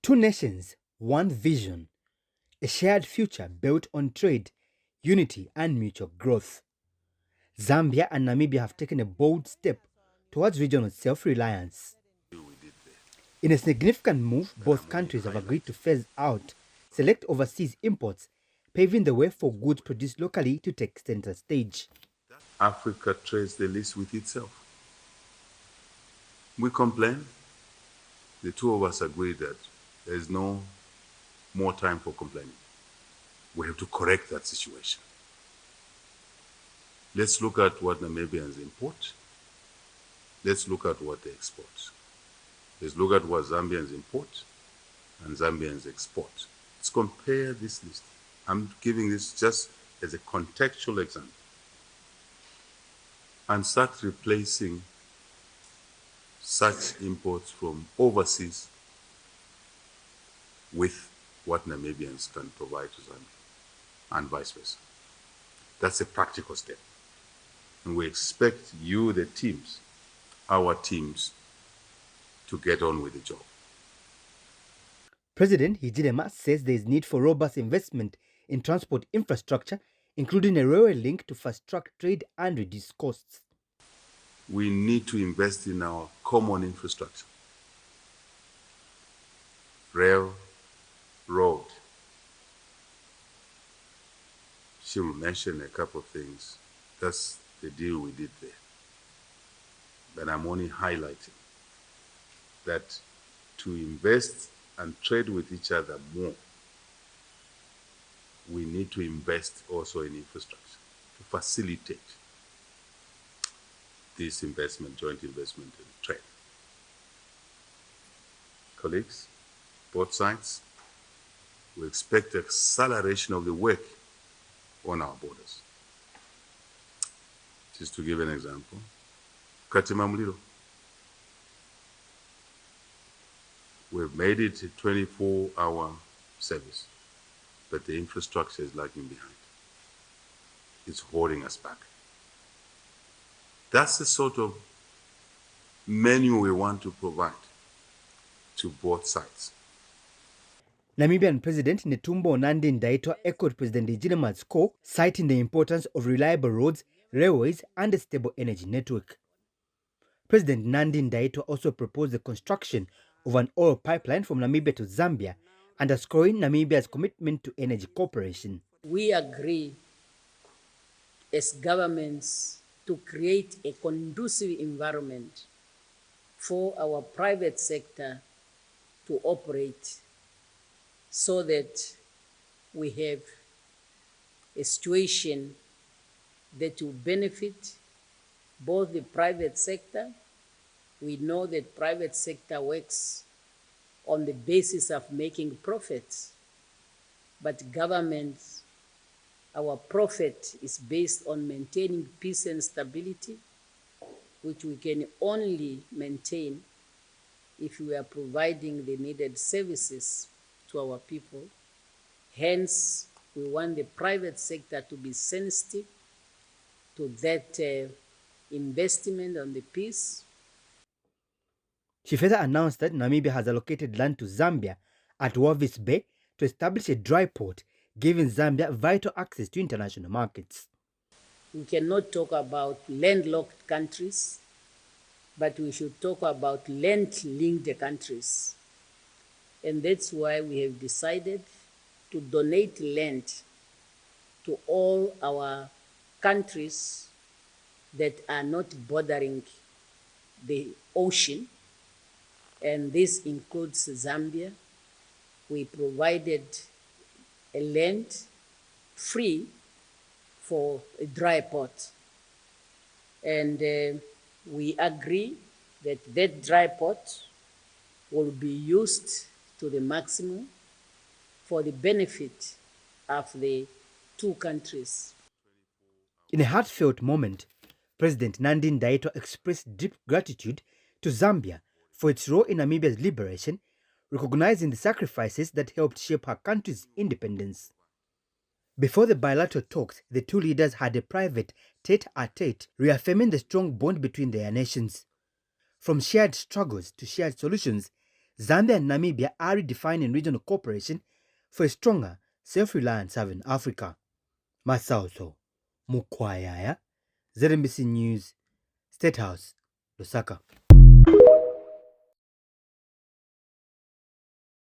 Two nations, one vision, a shared future built on trade, unity, and mutual growth. Zambia and Namibia have taken a bold step towards regional self-reliance. In a significant move, both countries have agreed to phase out select overseas imports, paving the way for goods produced locally to take center stage. Africa trades the least with itself. We complain. The two of us agree that there is no more time for complaining. We have to correct that situation. Let's look at what Namibians import. Let's look at what they export. Let's look at what Zambians import and Zambians export. Let's compare this list. I'm giving this just as a contextual example. And start replacing such imports from overseas with what Namibians can provide to Zambia, and vice versa. That's a practical step. And we expect you, the teams, our teams, to get on with the job. President Hichilema says there is need for robust investment in transport infrastructure, including a railway link to fast-track trade and reduce costs. We need to invest in our common infrastructure. Rail, road. She will mention a couple of things. That's the deal we did there. But I'm only highlighting that to invest and trade with each other more, we need to invest also in infrastructure to facilitate this investment, joint investment in trade. Colleagues, both sides, we expect acceleration of the work on our borders. Just to give an example, Katima Mulilo. We've made it a 24-hour service, but the infrastructure is lagging behind. It's holding us back. That's the sort of menu we want to provide to both sides. Namibian President Netumbo Nandi-Ndaitwah echoed President Hichilema's call, citing the importance of reliable roads, railways, and a stable energy network. President Nandi-Ndaitwah also proposed the construction of an oil pipeline from Namibia to Zambia, underscoring Namibia's commitment to energy cooperation. We agree as governments to create a conducive environment for our private sector to operate so that we have a situation that will benefit both the private sector. We know that private sector works on the basis of making profits, but governments, our profit is based on maintaining peace and stability, which we can only maintain if we are providing the needed services to our people. Hence, we want the private sector to be sensitive to that investment on the peace. She further announced that Namibia has allocated land to Zambia at Walvis Bay to establish a dry port, giving Zambia vital access to international markets. We cannot talk about landlocked countries, but we should talk about land-linked countries. And that's why we have decided to donate land to all our countries that are not bordering the ocean, and this includes Zambia. We provided a land free for a dry port, and we agree that that dry port will be used to the maximum for the benefit of the two countries. In a heartfelt moment, President Nandi-Ndaitwah expressed deep gratitude to Zambia for its role in Namibia's liberation, recognizing the sacrifices that helped shape her country's independence. Before the bilateral talks, the two leaders had a private tete-a-tete, reaffirming the strong bond between their nations. From shared struggles to shared solutions, Zambia and Namibia are redefining regional cooperation for a stronger, self-reliant Southern Africa. Masauso Mukwayaya, ZNBC News, State House, Lusaka.